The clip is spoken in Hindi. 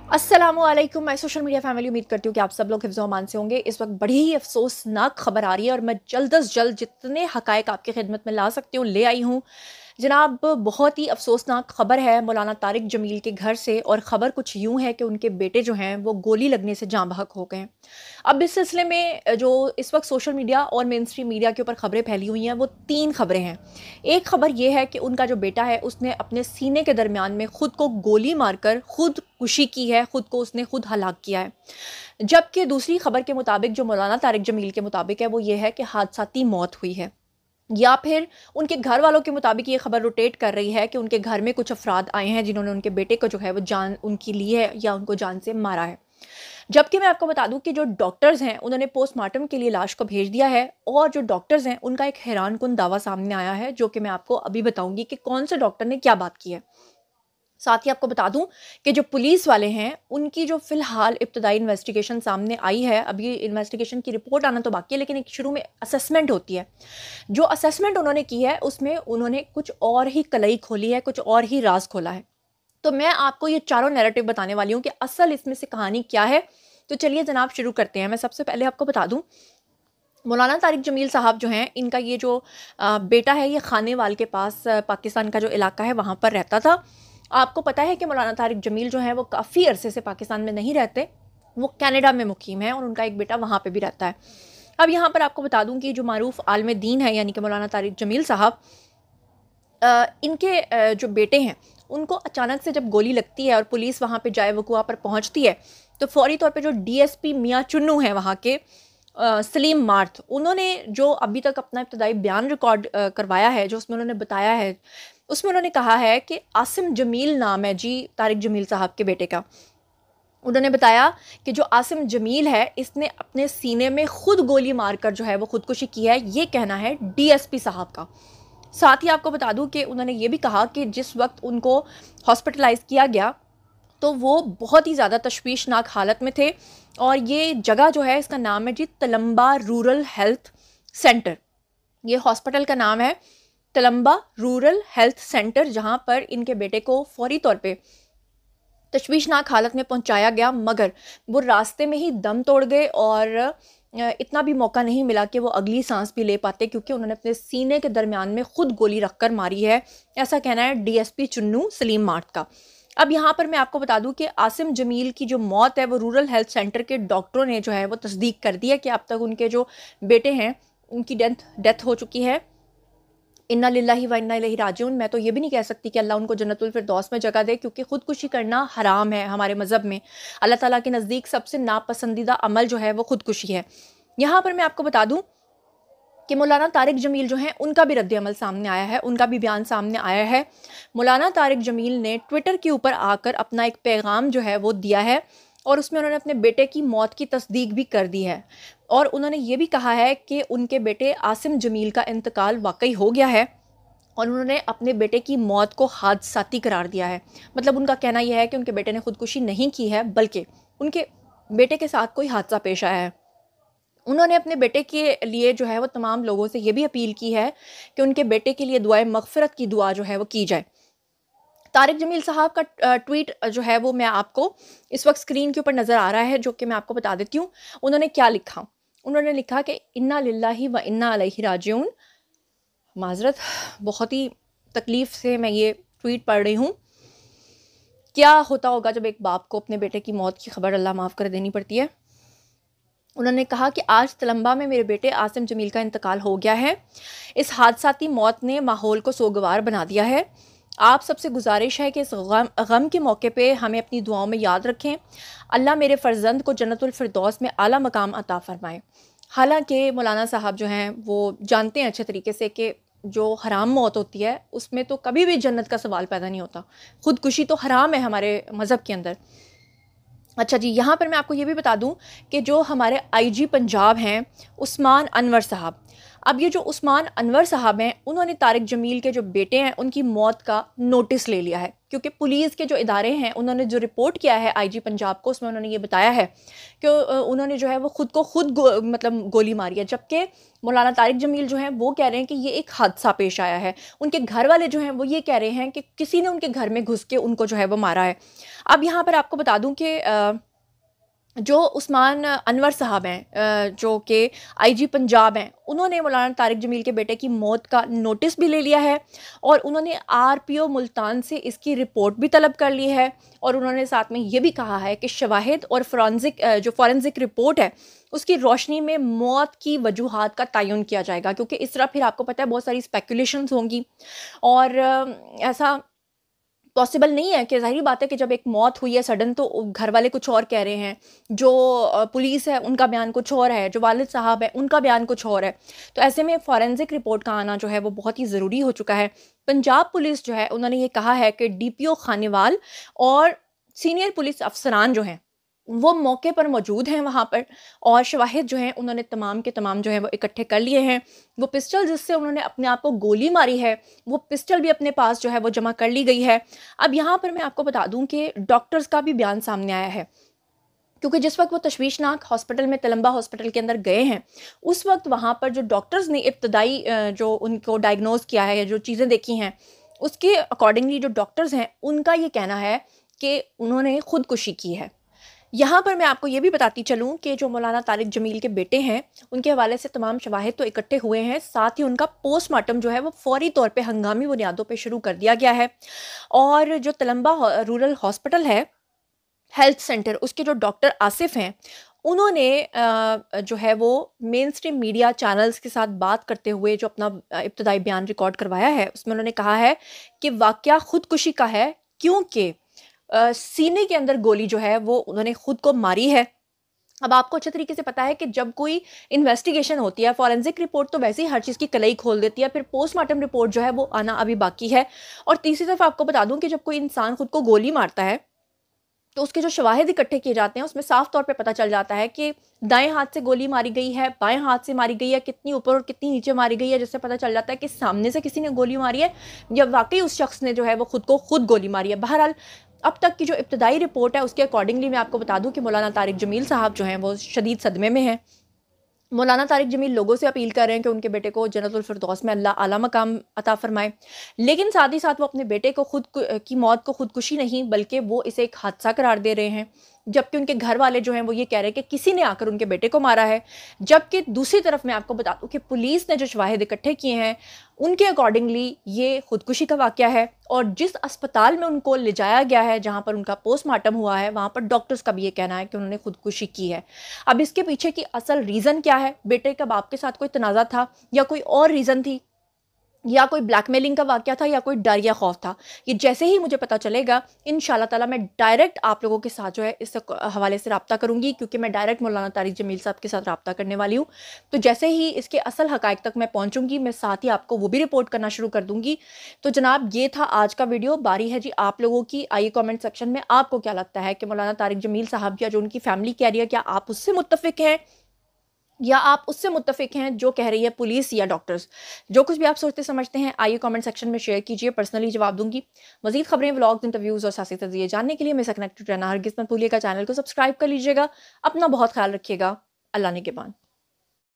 अस्सलामुअलैकुम, मैं सोशल मीडिया फैमिली उम्मीद करती हूँ कि आप सब लोग हिफ्ज़ व अमान से होंगे। इस वक्त बड़ी ही अफसोसनाक खबर आ रही है और मैं जल्द अज़ जल्द जितने हक़ाइक़ आपकी खिदमत में ला सकती हूँ ले आई हूँ। जनाब, बहुत ही अफसोसनाक खबर है मौलाना तारिक जमील के घर से, और ख़बर कुछ यूँ है कि उनके बेटे जो हैं वो गोली लगने से जाँ बहक हो गए हैं। अब इस सिलसिले में जो इस वक्त सोशल मीडिया और मेन स्ट्रीम मीडिया के ऊपर खबरें फैली हुई हैं वो 3 खबरें हैं। एक खबर ये है कि उनका जो बेटा है उसने अपने सीने के दरमियान में खुद को गोली मारकर खुदकुशी की है, खुद को उसने खुद हलाक किया है। जबकि दूसरी खबर के मुताबिक, जो मौलाना तारिक जमील के मुताबिक है, वो ये है कि हादसाती मौत हुई है। या फिर उनके घर वालों के मुताबिक ये खबर रोटेट कर रही है कि उनके घर में कुछ अफराद आए हैं जिन्होंने उनके बेटे को जो है वो जान उनकी ली है या उनको जान से मारा है। जबकि मैं आपको बता दूं कि जो डॉक्टर्स हैं उन्होंने पोस्टमार्टम के लिए लाश को भेज दिया है, और जो डॉक्टर्स हैं उनका एक हैरानकुन दावा सामने आया है जो कि मैं आपको अभी बताऊंगी कि कौन से डॉक्टर ने क्या बात की है। साथ ही आपको बता दूं कि जो पुलिस वाले हैं उनकी जो फिलहाल इब्तदाई इन्वेस्टिगेशन सामने आई है, अभी इन्वेस्टिगेशन की रिपोर्ट आना तो बाकी है, लेकिन एक शुरू में असेसमेंट होती है। जो असेसमेंट उन्होंने की है उसमें उन्होंने कुछ और ही कलई खोली है, कुछ और ही राज खोला है। तो मैं आपको ये चारों नैरेटिव बताने वाली हूँ कि असल इसमें से कहानी क्या है। तो चलिए जनाब शुरू करते हैं। मैं सबसे पहले आपको बता दूं, मौलाना तारिक जमील साहब जो हैं, इनका ये जो बेटा है ये खानेवाल के पास पाकिस्तान का जो इलाका है वहाँ पर रहता था। आपको पता है कि मौलाना तारिक जमील जो हैं वो काफ़ी अरसे से पाकिस्तान में नहीं रहते, वो कनाडा में मुकीम है और उनका एक बेटा वहाँ पे भी रहता है। अब यहाँ पर आपको बता दूं कि जो मारूफ आलम दीन है यानी कि मौलाना तारिक जमील साहब, इनके जो बेटे हैं उनको अचानक से जब गोली लगती है और पुलिस वहाँ पे जाए वकुआ पर पहुँचती है, तो फौरी तौर पे जो डीएसपी मियाँ चुन्नू हैं वहाँ के, सलीम मार्थ, उन्होंने जो अभी तक अपना इब्तदाई बयान रिकॉर्ड करवाया है, जो उसमें उन्होंने बताया है, उसमें उन्होंने कहा है कि आसिम जमील नाम है जी तारिक जमील साहब के बेटे का। उन्होंने बताया कि जो आसिम जमील है इसने अपने सीने में खुद गोली मारकर जो है वो खुदकुशी की है, ये कहना है डीएसपी साहब का। साथ ही आपको बता दूं कि उन्होंने ये भी कहा कि जिस वक्त उनको हॉस्पिटलाइज किया गया तो वो बहुत ही ज़्यादा तशवीशनाक हालत में थे, और ये जगह जो है इसका नाम है जी तलम्बा रूरल हेल्थ सेंटर। ये हॉस्पिटल का नाम है तलम्बा रूरल हेल्थ सेंटर, जहाँ पर इनके बेटे को फौरी तौर पे तशवीशनाक हालत में पहुंचाया गया, मगर वो रास्ते में ही दम तोड़ गए और इतना भी मौका नहीं मिला कि वो अगली सांस भी ले पाते, क्योंकि उन्होंने अपने सीने के दरमियान में खुद गोली रखकर मारी है। ऐसा कहना है डीएसपी चुन्नू सलीम मार्ट का। अब यहाँ पर मैं आपको बता दूं कि आसिम जमील की जो मौत है वो रूरल हेल्थ सेंटर के डॉक्टरों ने जो है वो तस्दीक कर दी है कि अब तक उनके जो बेटे हैं उनकी डेथ हो चुकी है। इन्ना लिल्लाहि व इन्ना इलैहि राजिऊन। मैं तो ये भी नहीं कह सकती कि अल्लाह उनको जन्नतुल फिरदौस में जगह दे, क्योंकि खुदकुशी करना हराम है हमारे मज़हब में। अल्लाह ताला के नज़दीक सबसे नापसंदीदा अमल जो है वो खुदकुशी है। यहाँ पर मैं आपको बता दूं कि मौलाना तारिक जमील जो हैं उनका भी रद्द अमल सामने आया है, उनका भी बयान सामने आया है। मौलाना तारिक जमील ने ट्विटर के ऊपर आकर अपना एक पैगाम जो है वो दिया है, और उसमें उन्होंने अपने बेटे की मौत की तस्दीक भी कर दी है, और उन्होंने ये भी कहा है कि उनके बेटे आसिम जमील का इंतकाल वाकई हो गया है, और उन्होंने अपने बेटे की मौत को हादसाती करार दिया है। मतलब उनका कहना यह है कि उनके बेटे ने खुदकुशी नहीं की है, बल्कि उनके बेटे के साथ कोई हादसा पेश आया है। उन्होंने अपने बेटे के लिए जो है वो तमाम लोगों से ये भी अपील की है कि उनके बेटे के लिए दुआए मगफिरत की दुआ जो है वो की जाए। तारिक जमील साहब का ट्वीट जो है वो मैं आपको इस वक्त स्क्रीन के ऊपर नज़र आ रहा है, जो कि मैं आपको बता देती हूँ। उन्होंने क्या लिखा? उन्होंने लिखा कि इन्ना लिल्लाहि व इन्ना अलैहि राजिऊन। माजरत, बहुत ही तकलीफ़ से मैं ये ट्वीट पढ़ रही हूँ। क्या होता होगा जब एक बाप को अपने बेटे की मौत की खबर, अल्लाह माफ़ कर, देनी पड़ती है। उन्होंने कहा कि आज तलम्बा में मेरे बेटे आसिम जमील का इंतकाल हो गया है। इस हादसाती मौत ने माहौल को सोगवार बना दिया है। आप सबसे गुजारिश है कि इस गम के मौके पे हमें अपनी दुआओं में याद रखें। अल्लाह मेरे फ़र्जंद को जन्नतुल फिरदौस में आला मकाम अता फ़रमाए। हालांकि मौलाना साहब जो हैं वो जानते हैं अच्छे तरीके से कि जो हराम मौत होती है उसमें तो कभी भी जन्नत का सवाल पैदा नहीं होता। खुदकुशी तो हराम है हमारे मज़हब के अंदर। अच्छा जी, यहाँ पर मैं आपको ये भी बता दूं कि जो हमारे आईजी पंजाब हैं उस्मान अनवर साहब, अब ये जो उस्मान अनवर साहब हैं, उन्होंने तारिक जमील के जो बेटे हैं उनकी मौत का नोटिस ले लिया है, क्योंकि पुलिस के जो इदारे हैं उन्होंने जो रिपोर्ट किया है आईजी पंजाब को, उसमें उन्होंने ये बताया है कि उन्होंने जो है वो खुद को खुद मतलब गोली मारी है, जबकि मौलाना तारिक जमील जो हैं वो कह रहे हैं कि ये एक हादसा पेश आया है। उनके घर वाले जो हैं वो ये कह रहे हैं कि किसी ने उनके घर में घुस के उनको जो है वो मारा है। अब यहाँ पर आपको बता दूं कि जो उस्मान अनवर साहब हैं, जो कि आईजी पंजाब हैं, उन्होंने मौलाना तारिक जमील के बेटे की मौत का नोटिस भी ले लिया है और उन्होंने आरपीओ मुल्तान से इसकी रिपोर्ट भी तलब कर ली है। और उन्होंने साथ में ये भी कहा है कि शवाहिद और फॉरेंसिक रिपोर्ट है उसकी रोशनी में मौत की वजूहात का तयन किया जाएगा, क्योंकि इस तरह फिर आपको पता है बहुत सारी स्पेकुलेशंस होंगी और ऐसा पॉसिबल नहीं है कि ज़ाहिर बात है कि जब एक मौत हुई है सडन तो घर वाले कुछ और कह रहे हैं, जो पुलिस है उनका बयान कुछ और है, जो वालिद साहब है उनका बयान कुछ और है। तो ऐसे में फॉरेंसिक रिपोर्ट का आना जो है वो बहुत ही ज़रूरी हो चुका है। पंजाब पुलिस जो है उन्होंने ये कहा है कि डीपीओ खानेवाल और सीनियर पुलिस अफसरान जो हैं वो मौके पर मौजूद हैं वहाँ पर, और शवाहिद जो हैं उन्होंने तमाम के तमाम जो है वो इकट्ठे कर लिए हैं। वो पिस्टल जिससे उन्होंने अपने आप को गोली मारी है वो पिस्टल भी अपने पास जो है वो जमा कर ली गई है। अब यहाँ पर मैं आपको बता दूँ कि डॉक्टर्स का भी बयान सामने आया है, क्योंकि जिस वक्त वो तशवीशनाक हॉस्पिटल में तलम्बा हॉस्पिटल के अंदर गए हैं उस वक्त वहाँ पर जो डॉक्टर्स ने इब्तदाई जो उनको डायग्नोज किया है, जो चीज़ें देखी हैं उसके अकॉर्डिंगली जो डॉक्टर्स हैं उनका ये कहना है कि उन्होंने खुदकुशी की है। यहाँ पर मैं आपको ये भी बताती चलूँ कि जो मौलाना तारिक जमील के बेटे हैं उनके हवाले से तमाम शवाहिद तो इकट्ठे हुए हैं, साथ ही उनका पोस्टमार्टम जो है वो फौरी तौर पे हंगामी बुनियादों पे शुरू कर दिया गया है। और जो तलम्बा रूरल हॉस्पिटल है हेल्थ सेंटर, उसके जो डॉक्टर आसिफ हैं उन्होंने जो है वो मेन स्ट्रीम मीडिया चैनल्स के साथ बात करते हुए जो अपना इब्तदाई बयान रिकॉर्ड करवाया है उसमें उन्होंने कहा है कि वाकया खुदकुशी का है, क्योंकि सीने के अंदर गोली जो है वो उन्होंने खुद को मारी है। अब आपको अच्छे तरीके से पता है कि जब कोई इन्वेस्टिगेशन होती है, फॉरेंसिक रिपोर्ट तो वैसे ही हर चीज़ की कलई खोल देती है, फिर पोस्टमार्टम रिपोर्ट जो है वो आना अभी बाकी है। और तीसरी तरफ आपको बता दूं कि जब कोई इंसान खुद को गोली मारता है तो उसके जो शवाहिद इकट्ठे किए जाते हैं उसमें साफ तौर पे पता चल जाता है कि दाएं हाथ से गोली मारी गई है, बाएं हाथ से मारी गई है, कितनी ऊपर और कितनी नीचे मारी गई है, जिससे पता चल जाता है कि सामने से किसी ने गोली मारी है या वाकई उस शख्स ने जो है वो खुद को खुद गोली मारी है। बहरहाल अब तक की जो इब्तदाई रिपोर्ट है उसके अकॉर्डिंगली मैं आपको बता दूं कि मौलाना तारिक जमील साहब जो हैं वो शदीद सदमे में हैं। मौलाना तारिक जमील लोगों से अपील कर रहे हैं कि उनके बेटे को जन्नतुल फिरदौस में अल्लाह आला मकाम अता फरमाए, लेकिन साथ ही साथ वो अपने बेटे को खुद की मौत को खुदकुशी नहीं बल्कि वो इसे एक हादसा करार दे रहे हैं, जबकि उनके घर वाले जो हैं वो ये कह रहे हैं कि किसी ने आकर उनके बेटे को मारा है। जबकि दूसरी तरफ मैं आपको बता दूं कि पुलिस ने जो शवाहिद इकट्ठे किए हैं उनके अकॉर्डिंगली ये खुदकुशी का वाक़या है, और जिस अस्पताल में उनको ले जाया गया है जहाँ पर उनका पोस्टमार्टम हुआ है वहाँ पर डॉक्टर्स का भी ये कहना है कि उन्होंने खुदकुशी की है। अब इसके पीछे की असल रीज़न क्या है, बेटे का बाप के साथ कोई तनाज़ा था या कोई और रीज़न थी या कोई ब्लैकमेलिंग का वाक़या था या कोई डर या खौफ था, ये जैसे ही मुझे पता चलेगा इंशाल्लाह ताला मैं डायरेक्ट आप लोगों के साथ जो है इस हवाले से रब्ता करूँगी, क्योंकि मैं डायरेक्ट मौलाना तारिक जमील साहब के साथ रब्ता करने वाली हूँ। तो जैसे ही इसके असल हक़ाइक़ तक मैं पहुँचूँगी मैं साथ ही आपको वो भी रिपोर्ट करना शुरू कर दूँगी। तो जनाब ये था आज का वीडियो। बारी है जी आप लोगों की। आइए कमेंट सेक्शन में आपको क्या लगता है कि मौलाना तारिक जमील साहब या जो उनकी फैमिली कह रही है क्या आप उससे मुत्तफ़िक हैं या आप उससे मुत्तफिक हैं जो कह रही है पुलिस या डॉक्टर्स। जो कुछ भी आप सोचते समझते हैं आइए कमेंट सेक्शन में शेयर कीजिए, पर्सनली जवाब दूंगी। मजीद खबरें, व्लॉग्स, इंटरव्यूज़ और सियासी तज़किये जानने के लिए मेरे से कनेक्टेड रहना हरगिज़ मत भूलिएगा। चैनल को सब्सक्राइब कर लीजिएगा। अपना बहुत ख्याल रखिएगा। अल्लाह ने के बाद।